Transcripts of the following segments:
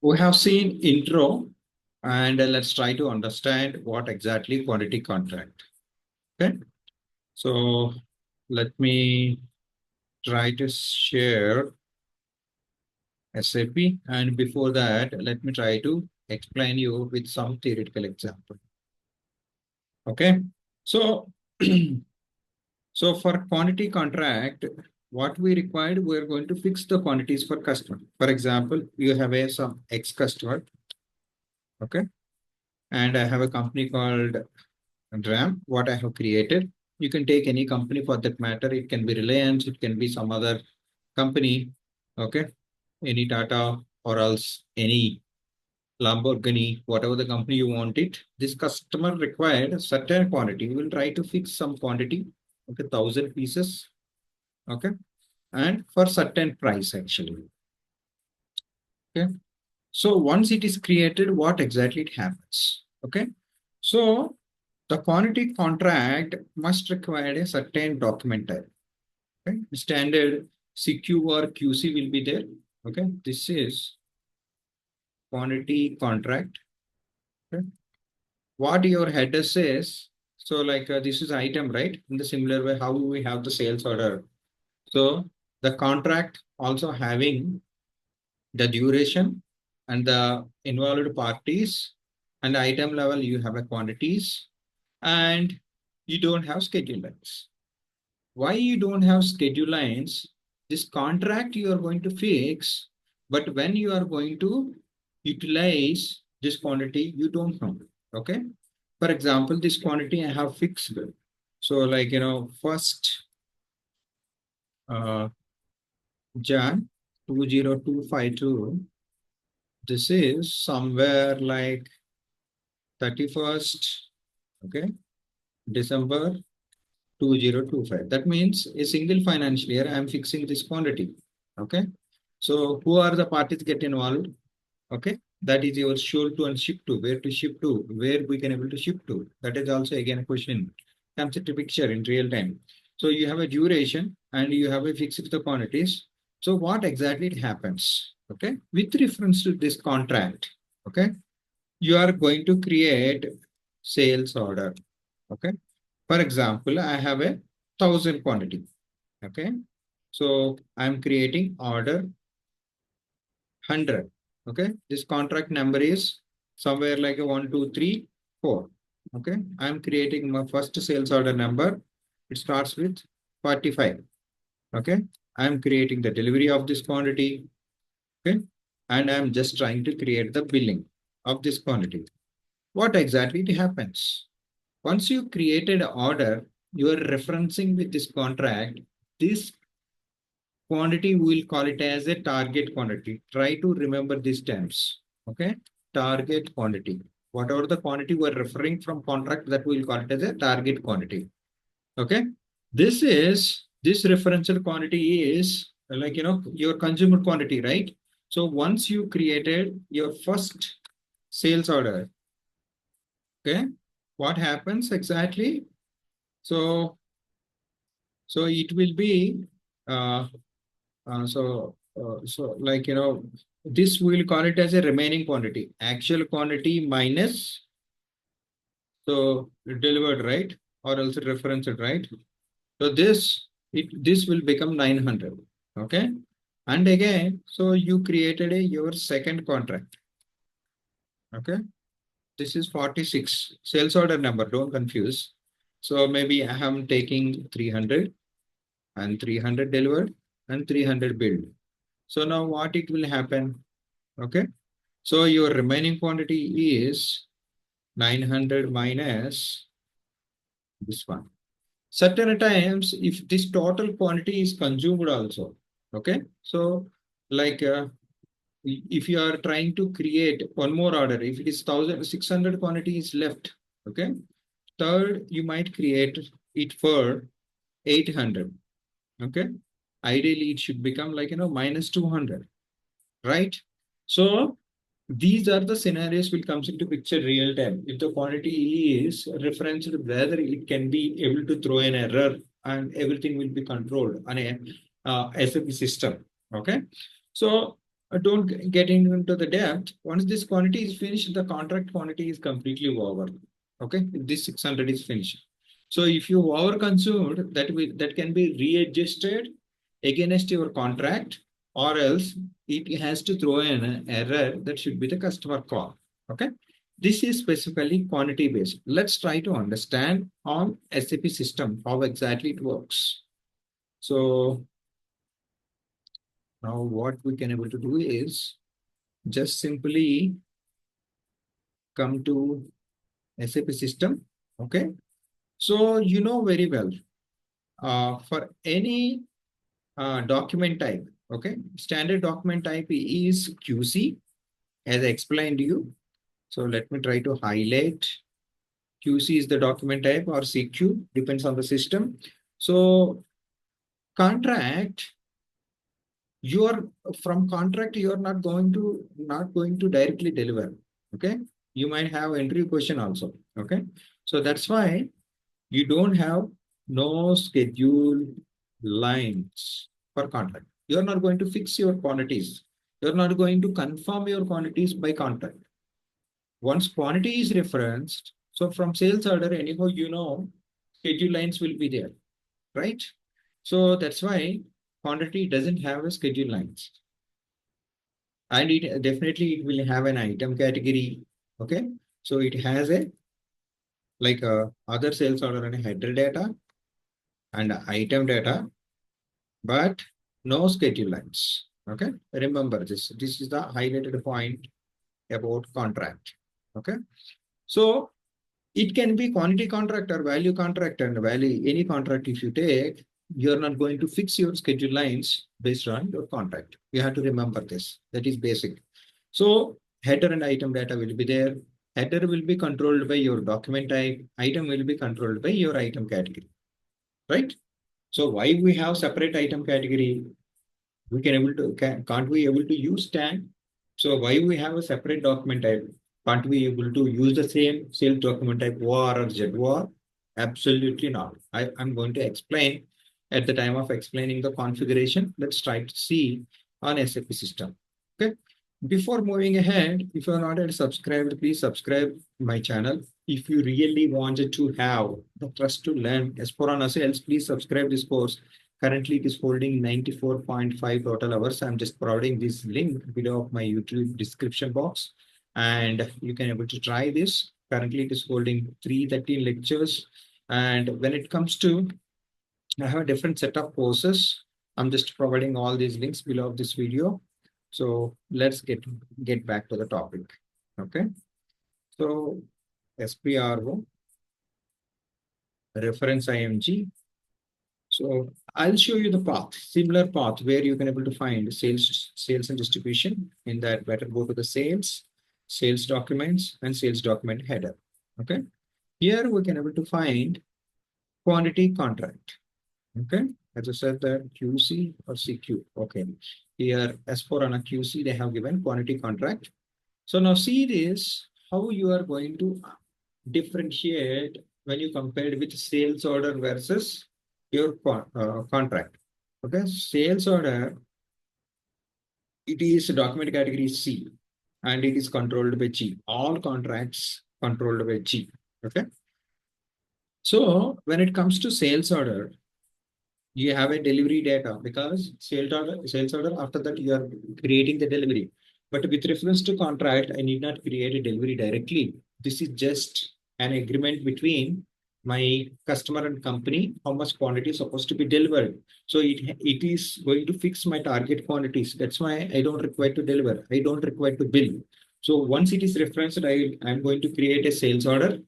We have seen intro, and let's try to understand what exactly quantity contract. Okay, so let me try to share SAP, and before that, let me try to explain you with some theoretical example. Okay, so so for quantity contract, what we required, we are going to fix the quantities for customer. For example, you have some X customer, okay, and I have a company called RAM, what I have created. You can take any company for that matter. It can be Reliance, it can be some other company, okay, any Tata or else any Lamborghini, whatever the company you want it. This customer required a certain quantity. We will try to fix some quantity, okay, 1,000 pieces, okay, and for certain price actually, okay. So once it is created, what exactly it happens, okay? So the quantity contract must require a certain document type. Okay? Standard CQ or QC will be there. Okay, this is quantity contract. Okay? What your header says. So like this is item, right? In the similar way, how we have the sales order. So the contract also having the duration and the involved parties, and the item level you have a quantities, and you don't have schedule lines. Why you don't have schedule lines? This contract you are going to fix, but when you are going to utilize this quantity, you don't know. Okay. For example, this quantity I have fixed. So like, first uh, Jan 20252, this is somewhere like 31st, okay, December 2025. That means a single financial year, I am fixing this quantity. Okay. So who are the parties get involved? Okay. That is your ship to and ship to, where to ship to, where we can able to ship to. That is also again a question. Comes into picture in real time. So you have a duration and you have a fixed the quantities. So what exactly it happens? Okay. With reference to this contract, okay, you are going to create sales order. Okay. For example, I have a 1,000 quantity. Okay. So I'm creating order 100. Okay. This contract number is somewhere like a 1, 2, 3, 4. Okay. I'm creating my first sales order number. It starts with 45. Okay. I'm creating the delivery of this quantity. Okay. And I'm just trying to create the billing of this quantity. What exactly it happens? Once you created an order, you are referencing with this contract. This quantity, we'll call it as a target quantity. Try to remember these terms. Okay. Target quantity. Whatever the quantity we're referring from contract, that we'll call it as a target quantity. Okay. This referential quantity is like, your consumer quantity, right? So once you created your first sales order, okay, what happens exactly? So it will be uh, so like this we'll call it as a remaining quantity, actual quantity minus so delivered, right, or else referenced, right? So this will become 900. Okay, and again, so you created your second contract. Okay, this is 46 sales order number. Don't confuse. So maybe I am taking 300 and 300 delivered and 300 billed. So now what it will happen? Okay. So your remaining quantity is 900 minus this one. Certain times, if this total quantity is consumed also, okay. So like if you are trying to create one more order, if it is 1,600 quantity is left, okay. Third, you might create it for 800. Okay. Ideally, it should become like, minus 200, right? So these are the scenarios will comes into picture real time. If the quantity is referenced, whether it can be able to throw an error and everything will be controlled on a SAP system. Okay. So don't get into the depth. Once this quantity is finished, the contract quantity is completely over. Okay, this 600 is finished. So if you over consumed, that can be readjusted against your contract, or else it has to throw in an error that should be the customer call. Okay, this is specifically quantity based. Let's try to understand on SAP system how exactly it works. So now what we can able to do is just simply come to SAP system. Okay. So you know very well, for any document type, okay, standard document type is QC, as I explained to you. So let me try to highlight. QC is the document type, or CQ, depends on the system. So contract, you are from contract, you are not going to directly deliver. Okay. You might have entry question also. Okay. So that's why you don't have no schedule lines for contract. You're not going to fix your quantities. You're not going to confirm your quantities by contract. Once quantity is referenced, so from sales order, anyhow, you know, schedule lines will be there, right? So that's why quantity doesn't have a schedule lines. And it definitely it will have an item category. Okay. So it has a like a other sales order and a header data and item data, but no schedule lines. Okay, remember this. This is the highlighted point about contract. Okay, so it can be quantity contract or value contract, and value any contract if you take, you're not going to fix your schedule lines based on your contract. You have to remember this. That is basic. So header and item data will be there. Header will be controlled by your document type. Item will be controlled by your item category, right? So why we have separate item category? We can able to can't we able to use tag? So why we have a separate document type? Can't we able to use the same sales document type OR or ZOR? Absolutely not. I'm going to explain at the time of explaining the configuration. Let's try to see on SAP system. Okay. Before moving ahead, if you are not yet subscribed, please subscribe my channel. If you really wanted to have the trust to learn S4HANA sales, please subscribe this course. Currently, it is holding 94.5 total hours. I'm just providing this link below of my YouTube description box, and you can able to try this. Currently, it is holding 313 lectures. And when it comes to, I have a different set of courses. I'm just providing all these links below of this video. So let's get back to the topic. Okay. So SPRO, reference IMG. So I'll show you the path, similar path where you can able to find sales and distribution. In that, better go to the sales documents and sales document header. Okay. Here we can able to find quantity contract. Okay. As I said that QC or CQ. Okay. Here, as for on a QC, they have given quantity contract. So now see this, how you are going to differentiate when you compare it with sales order versus your contract. Okay, sales order, it is document category C and it is controlled by G. All contracts controlled by G. Okay, so when it comes to sales order, you have a delivery data because sales order after that you are creating the delivery. But with reference to contract, I need not create a delivery directly. This is just an agreement between my customer and company, how much quantity is supposed to be delivered. So it is going to fix my target quantities. That's why I don't require to deliver. I don't require to bill. So once it is referenced, I'm going to create a sales order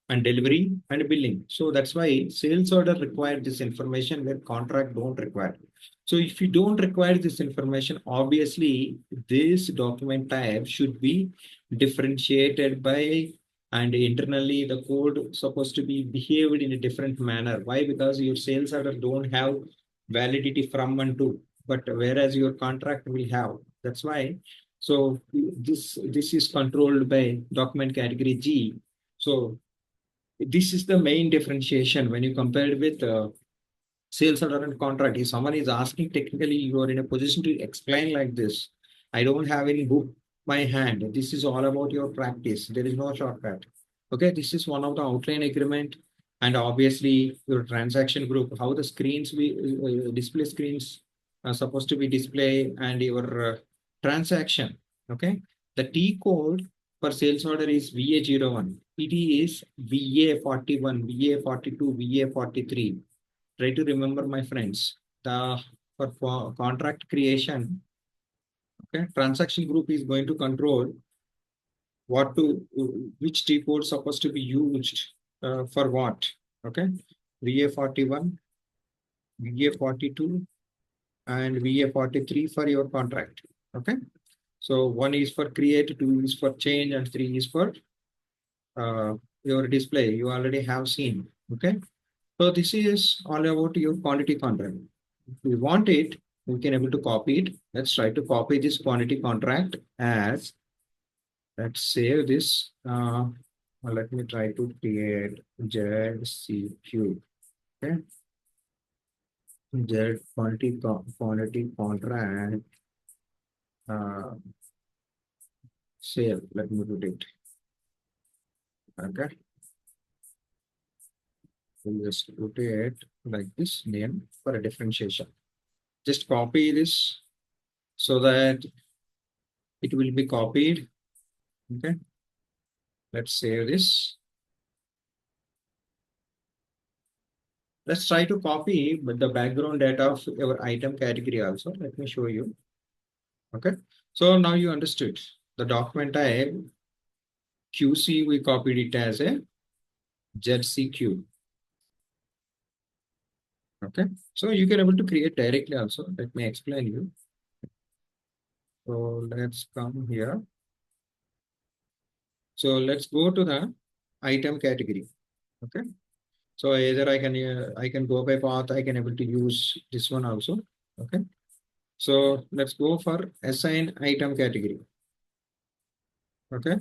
and delivery and billing. So that's why sales order require this information where contract don't require. So if you don't require this information, obviously this document type should be differentiated by, and internally the code supposed to be behaved in a different manner. Why? Because your sales order don't have validity from and to, but whereas your contract will have. That's why. So this is controlled by document category G. So this is the main differentiation when you compare it with sales order and contract. If someone is asking technically, you are in a position to explain like this. I don't have any book by hand. This is all about your practice. There is no shortcut. Okay, this is one of the outline agreement, and obviously your transaction group, how the screens we display screens are supposed to be display, and your transaction. Okay, the T code for sales order is VA01. It is VA41, VA42, VA43. Try to remember, my friends. The for contract creation, okay, transaction group is going to control what to which T code supposed to be used for what. Okay, VA41, VA42, and VA43 for your contract. Okay, so one is for create, two is for change, and three is for uh, your display. You already have seen. Okay, so this is all about your quantity contract. If we want it, we can able to copy it. Let's try to copy this quantity contract as, let's save this. Let me try to create ZCQ. Okay, Z quantity contract. Save. Let me put it. Okay, we'll just put it like this name for a differentiation. Just copy this so that it will be copied. Okay, let's save this. Let's try to copy the background data of our item category also. Let me show you. Okay, so now you understood the document type QC. We copied it as a ZCQ. Okay, so you can able to create directly also. Let me explain you. So let's come here. So let's go to the item category. Okay, so either I can go by path. I can able to use this one also. Okay, so let's go for assign item category. Okay,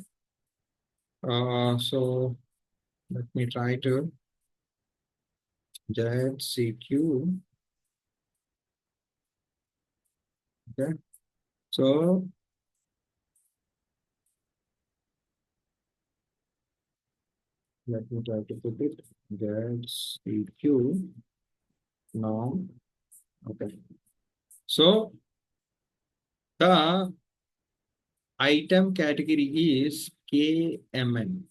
so let me try to ZCQ. Okay, so let me try to put it ZCQ now. Okay, so the item category is KMN.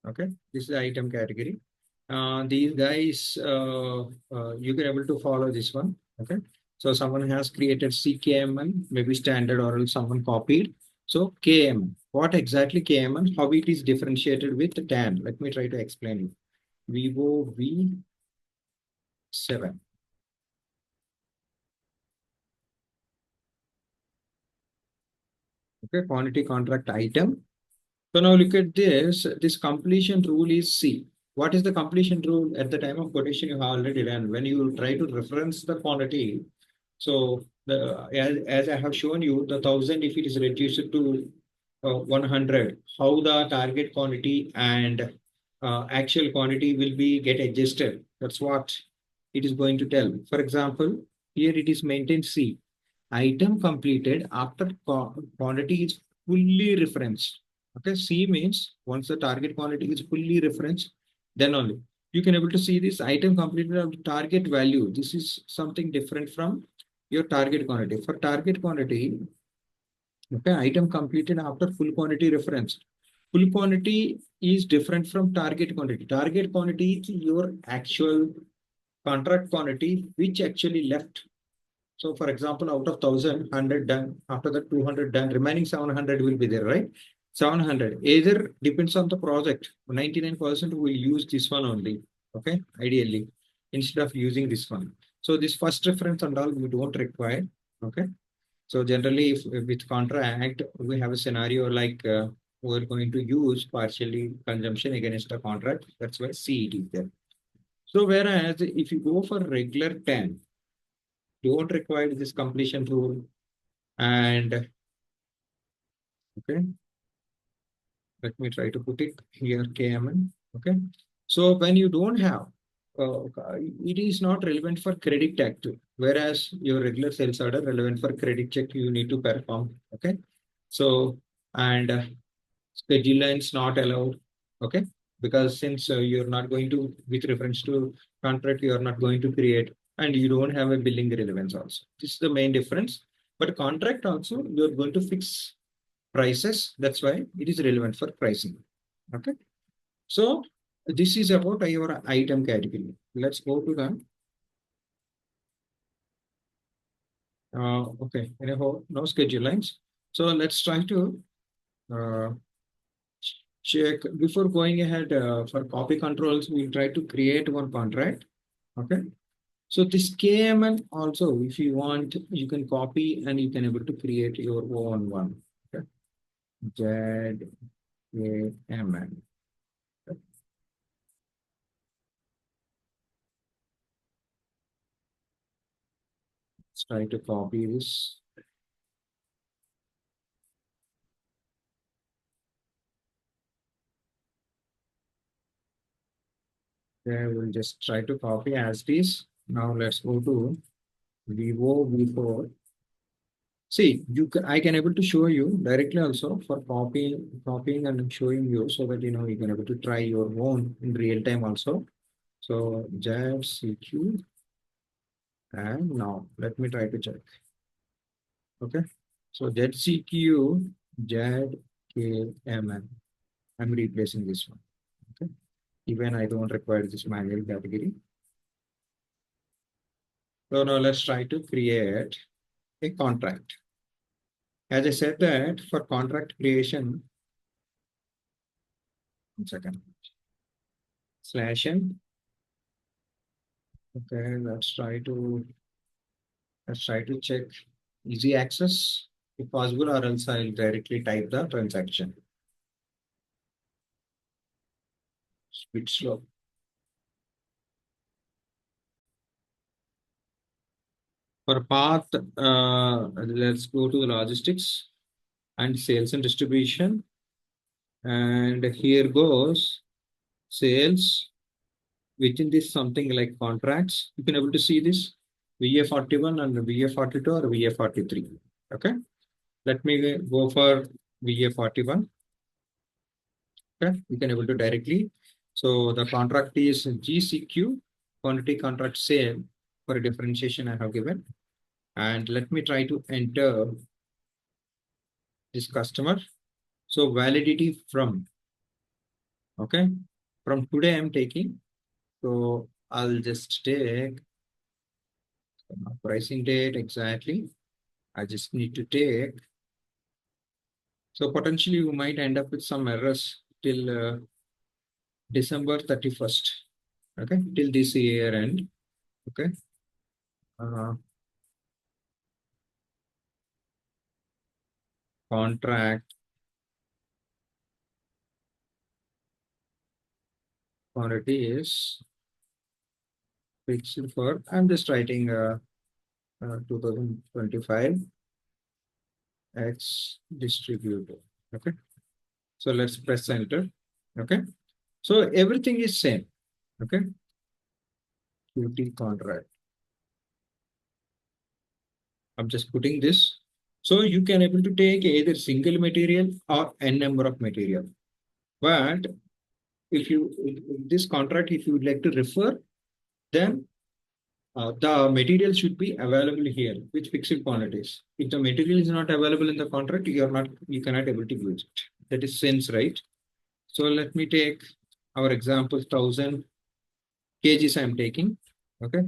Okay, this is the item category. These guys, you can able to follow this one. Okay, so someone has created CKMN, maybe standard, or else someone copied. So KMN, what exactly KMN? How it is differentiated with TAN? Let me try to explain you. Vivo V7. Okay, quantity contract item. So now look at this. This completion rule is C. What is the completion rule? At the time of quotation, you have already learned. When you try to reference the quantity, so as I have shown you, the 1,000, if it is reduced to 100, how the target quantity and actual quantity will be get adjusted. That's what it is going to tell. For example, here it is maintained C. Item completed after quantity is fully referenced. Okay, C means once the target quantity is fully referenced, then only you can able to see this item completed of target value. This is something different from your target quantity. For target quantity, okay, item completed after full quantity reference. Full quantity is different from target quantity. Target quantity is your actual contract quantity which actually left. So for example, out of 1,000, 100 done, after that 200 done, remaining 700 will be there, right? 700, either depends on the project. 99% will use this one only, okay, ideally, instead of using this one. So this first reference and all we don't require, okay? So generally, if with contract, we have a scenario like we're going to use partially consumption against the contract. That's why CET is there. So whereas if you go for regular 10, you don't require this completion rule. And okay, let me try to put it here, KMN. Okay, so when you don't have it is not relevant for credit active, whereas your regular sales order relevant for credit check you need to perform. Okay. So, and schedule lines not allowed. Okay. Because since you're not going to, with reference to contract, you are not going to create, and you don't have a billing relevance also. This is the main difference. But contract also, you're going to fix prices. That's why it is relevant for pricing. Okay. So this is about your item category. Let's go to the okay. Anyhow, no schedule lines. So let's try to uh, check before going ahead for copy controls. We'll try to create one contract. Okay. So this KML also, if you want, you can copy and you can able to create your own one. Okay. ZKML. Let's try to copy this. Okay, we'll just try to copy as this. Now let's go to Vivo V4. See, I can able to show you directly also for copying and showing you so that you can able to try your own in real time also. So JCQ and now let me try to check. Okay. So ZCQ ZKMN. I'm replacing this one. Okay. Even I don't require this manual category. So now let's try to create a contract. As I said that for contract creation, 1 second, /n. Okay, let's try to check easy access if possible, or else I'll directly type the transaction. It's a bit slow. For path, let's go to the logistics and sales and distribution. And here goes sales. Within this something like contracts, you can able to see this VA41 and VA42 or VA43. Okay. Let me go for VA41. Okay. You can able to directly. So the contract is GCQ, quantity contract sale for a differentiation I have given. And let me try to enter this customer. So validity from, okay. From today I'm taking. So I'll just take pricing date exactly. I just need to take. So potentially you might end up with some errors till December 31st. Okay, till this year end. Okay. Contract quantity is fixed for, I'm just writing 2025 X distributor. Okay. So let's press enter. Okay. So everything is same. Okay. QT contract. I'm just putting this. So you can able to take either single material or n number of material. But if this contract, if you would like to refer, then the material should be available here with fixed quantities. If the material is not available in the contract, you cannot able to use it. That is sense, right? So let me take our example, 1000 kgs I'm taking. Okay.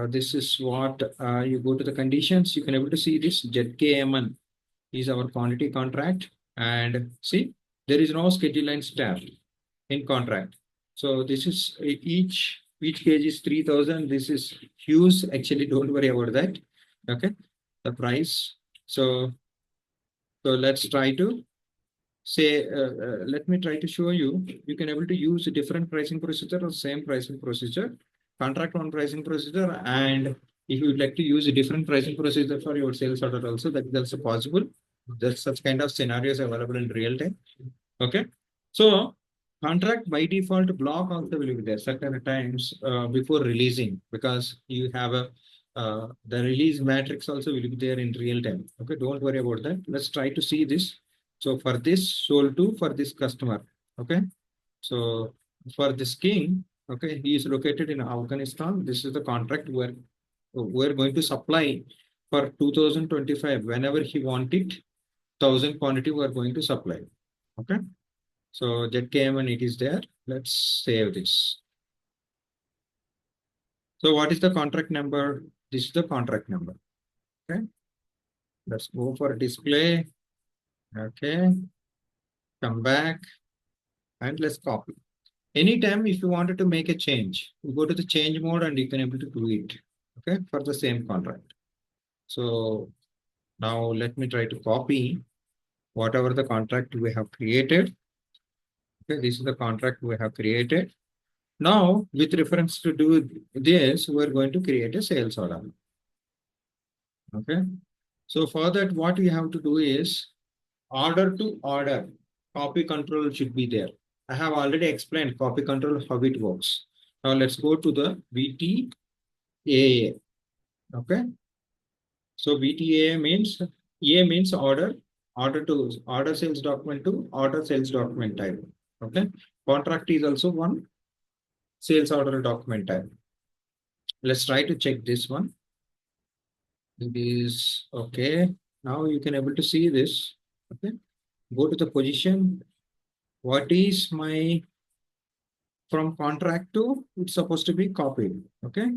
This is what you go to the conditions. You can able to see this ZKMN is our quantity contract, and see there is no schedule line tab in contract. So this is each kg is 3000. This is huge. Actually, don't worry about that. Okay, the price. So let's try to say. Let me try to show you. You can able to use a different pricing procedure or same pricing procedure, contract one pricing procedure, and if you would like to use a different pricing procedure for your sales order also, that's possible. There's such kind of scenarios available in real time. Okay, so Contract by default block also will be there certain times before releasing, because you have a the release matrix also will be there in real time. Okay, don't worry about that. Let's try to see this. So for this sold to for this customer. Okay, so for this king, okay, he is located in Afghanistan. This is the contract where we're going to supply for 2025. Whenever he want it, 1,000 quantity we are going to supply. Okay. So that came and it is there. Let's save this. So what is the contract number? This is the contract number. Okay. Let's go for display. Okay. Come back and let's copy. Anytime if you wanted to make a change, you go to the change mode and you can able to do it. Okay. For the same contract. So now let me try to copy whatever the contract we have created. Okay. This is the contract we have created. Now, with reference to do this, we're going to create a sales order. Okay. So for that, what we have to do is order to order. Copy control should be there. I have already explained copy control, how it works. Now let's go to the VTAA. Okay. So VTAA means A means order, order sales document to order sales document type. Okay. Contract is also one sales order document type. Let's try to check this one. It is okay. Now you can able to see this. Okay. Go to the position. What is my from contract to it's supposed to be copied. Okay.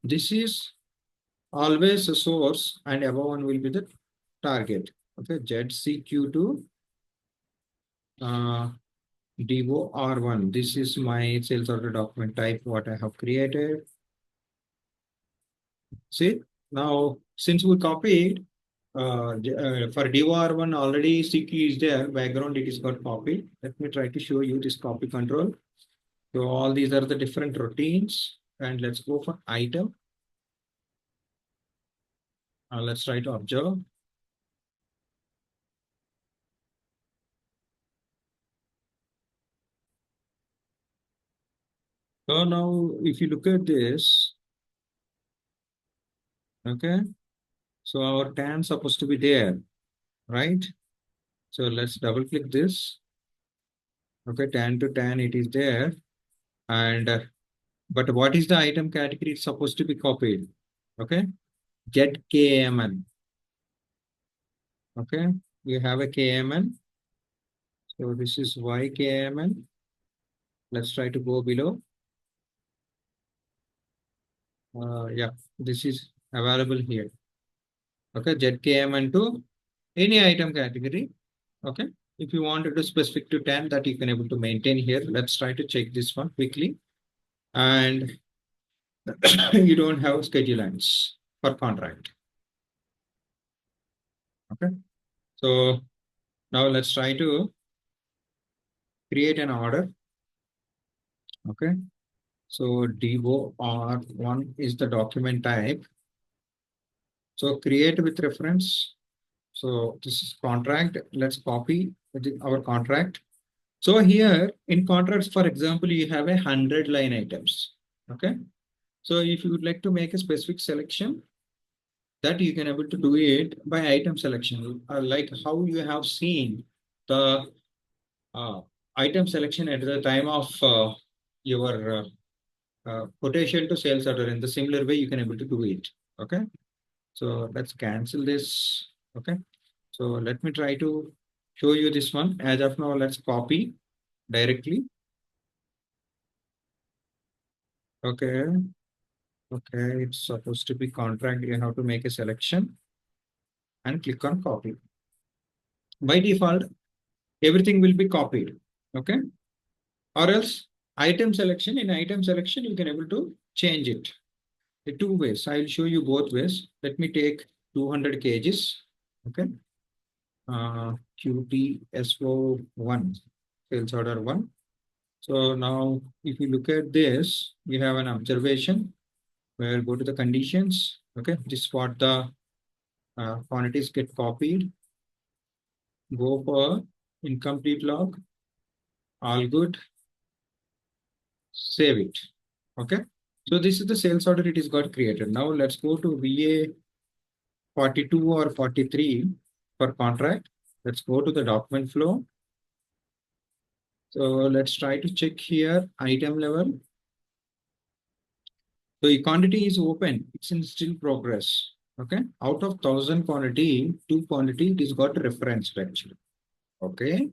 This is always a source and above one will be the target. Okay. ZCQ to DOR1. This is my sales order document type what I have created. See, now since we copied for DOR1 already CQ is there, background it is got copied. Let me try to show you this copy control. So all these are the different routines and let's go for item. Let's try to observe. So now if you look at this, okay, so our tan supposed to be there, right? So let's double click this. Okay, tan to tan it is there. And but what is the item category it's supposed to be copied? Okay, get KMN. Okay, we have a KMN. So this is YKMN. Let's try to go below. Yeah, this is available here. Okay, ZKMN to any item category. Okay, if you want to do specific to 10 that you can able to maintain here. Let's try to check this one quickly. And you don't have schedule lines for contract. Okay, so now let's try to create an order. Okay, so DOR1 is the document type. So create with reference. So this is contract. Let's copy our contract. So here in contracts, for example, you have 100 line items. Okay. So if you would like to make a specific selection, that you can able to do it by item selection, like how you have seen the item selection at the time of your quotation to sales order. In the similar way, you can able to do it. Okay. So let's cancel this. Okay. So let me try to show you this one. As of now, let's copy directly. Okay. Okay. It's supposed to be contract. You have to make a selection and click on copy. By default, everything will be copied. Okay. Or else item selection, in item selection, you can able to change it. The two ways. I'll show you both ways. Let me take 200 kgs. Okay. QTSO1, sales order 1. So now if you look at this, we have an observation where go to the conditions. Okay, this is what the quantities get copied. Go for incomplete log, all good. save it. Okay. So this is the sales order, it is got created. Now let's go to VA 42 or 43 for contract. Let's go to the document flow. So let's try to check here item level. So the quantity is open, it's in still progress. Okay. Out of 1,000 quantity, 2 quantity, it is got referenced actually. Okay.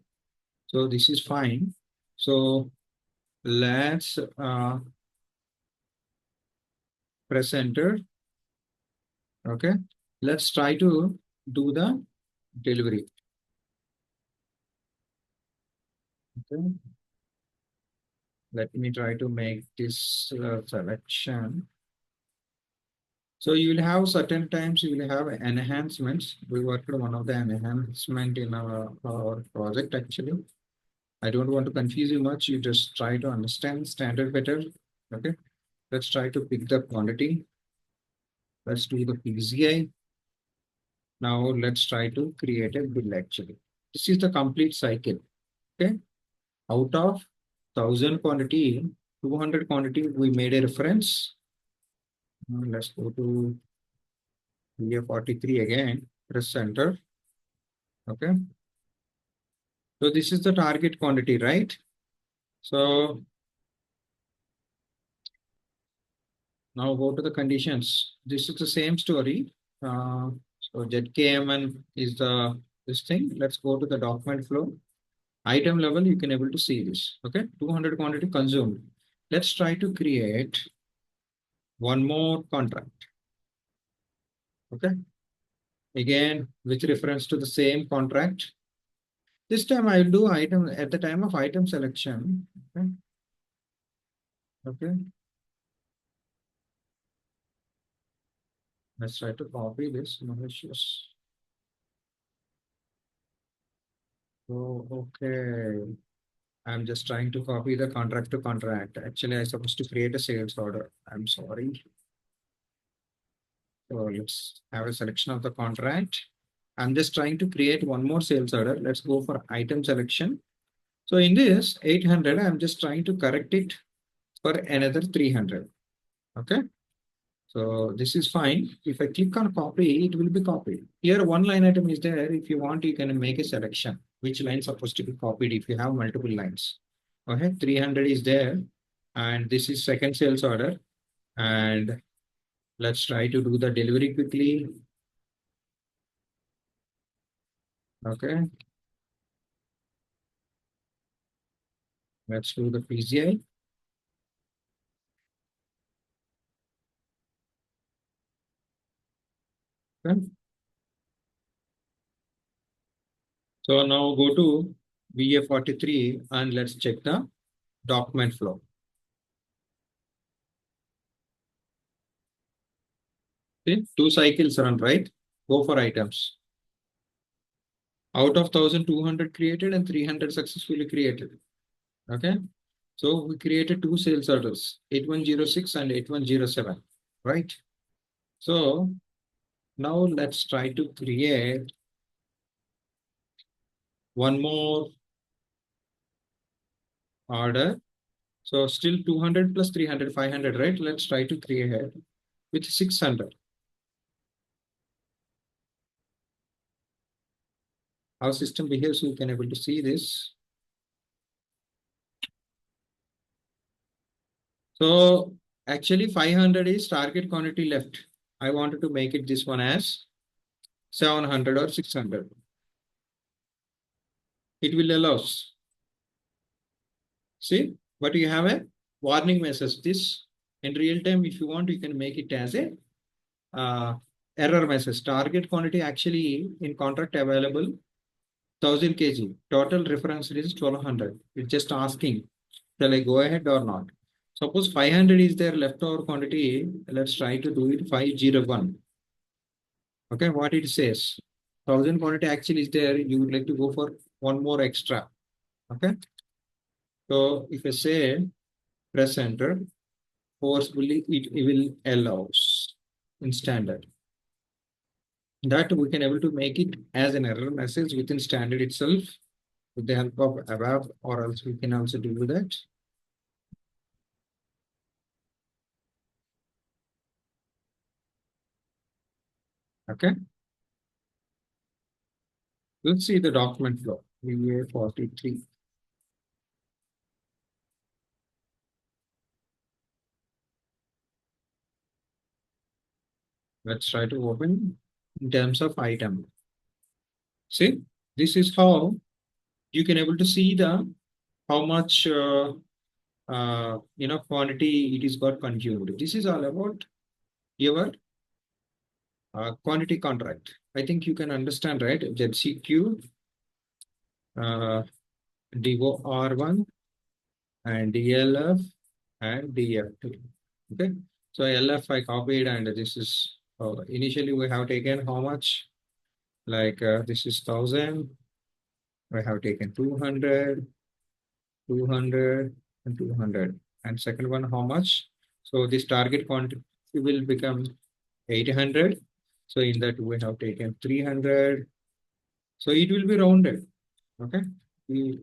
So this is fine. So let's press enter. Okay. Let's try to do the delivery. Okay. Let me try to make this selection. So you will have certain times you will have enhancements. We worked on one of the enhancement in our project actually. I don't want to confuse you much. You just try to understand standard better. Okay. Let's try to pick the quantity. Let's do the PCI. Now let's try to create a bill actually. This is the complete cycle. Okay. Out of 1,000 quantity, 200 quantity, we made a reference. Let's go to VA43 again, press enter. Okay. So this is the target quantity, right? So now go to the conditions. This is the same story. So ZKMN is the this thing. Let's go to the document flow. Item level, you can able to see this. Okay, 200 quantity consumed. Let's try to create one more contract. Okay. Again, with reference to the same contract. This time I will do item at the time of item selection. Okay. Okay. Let's try to copy this. No issues. So, okay. I'm just trying to copy the contract to contract. Actually, I'm supposed to create a sales order. I'm sorry. So let's have a selection of the contract. I'm just trying to create one more sales order. Let's go for item selection. So in this 800, I'm just trying to correct it for another 300. Okay. So this is fine. If I click on copy, it will be copied. Here, one line item is there. If you want, you can make a selection. Which line is supposed to be copied if you have multiple lines. Okay, 300 is there. And this is second sales order. And let's try to do the delivery quickly. Okay. Let's do the PCI. Okay. So now go to VA43 and let's check the document flow. See, 2 cycles run, right? Go for items. Out of 1,200 created and 300 successfully created. Okay. So we created 2 sales orders, 8106 and 8107, right? So now let's try to create one more order. So still 200 plus 300, 500, right? Let's try to create with 600. Our system behaves, so you can able to see this. So actually 500 is target quantity left. I wanted to make it this one as 700 or 600. It will allow. See, but you have a warning message. This in real time, if you want, you can make it as a error message. Target quantity actually in contract available 1,000 kg. Total reference is 1,200. It's just asking, shall I go ahead or not? Suppose 500 is there leftover quantity. Let's try to do it 501. Okay, what it says. 1,000 quantity actually is there. You would like to go for one more extra. Okay. So if I say press enter, forcefully it will allows in standard. That we can able to make it as an error message within standard itself with the help of above, or else we can also do that. Okay. Let's see the document flow. VA 43. Let's try to open in terms of item. See, this is how you can able to see the how much quantity it is got consumed. This is all about your quantity contract. I think you can understand, right? ZCQ, uh, DOR1, and DLF and DF2. Okay. So LF I copied, and this is initially we have taken how much? Like this is 1000. We have taken 200, 200, and 200. And second one, how much? So this target quantity will become 800. So in that we have taken 300. So it will be rounded. Okay. We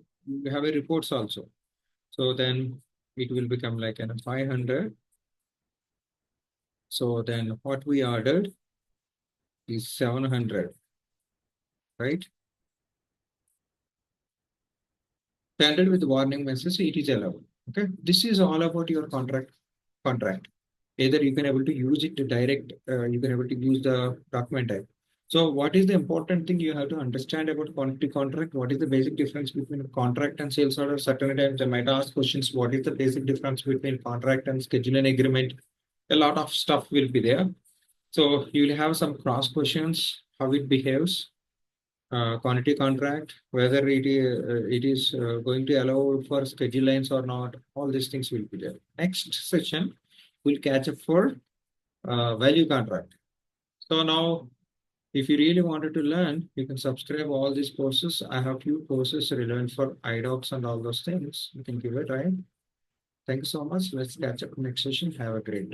have a reports also. So then it will become like 500. So then what we ordered is 700, right? Standard with warning message, it is allowed. Okay. This is all about your contract. Either you can able to use it to direct, you can able to use the document type. So what is the important thing you have to understand about quantity contract? What is the basic difference between a contract and sales order? Certain times they might ask questions, what is the basic difference between contract and scheduling agreement? A lot of stuff will be there. So you will have some cross questions, how it behaves, quantity contract, whether it is going to allow for schedule lines or not. All these things will be there. Next session, we'll catch up for value contract. So now, if you really wanted to learn, you can subscribe all these courses. I have few courses relevant for idocs and all those things. You can give it a try. Thank you so much. Let's catch up next session. Have a great day.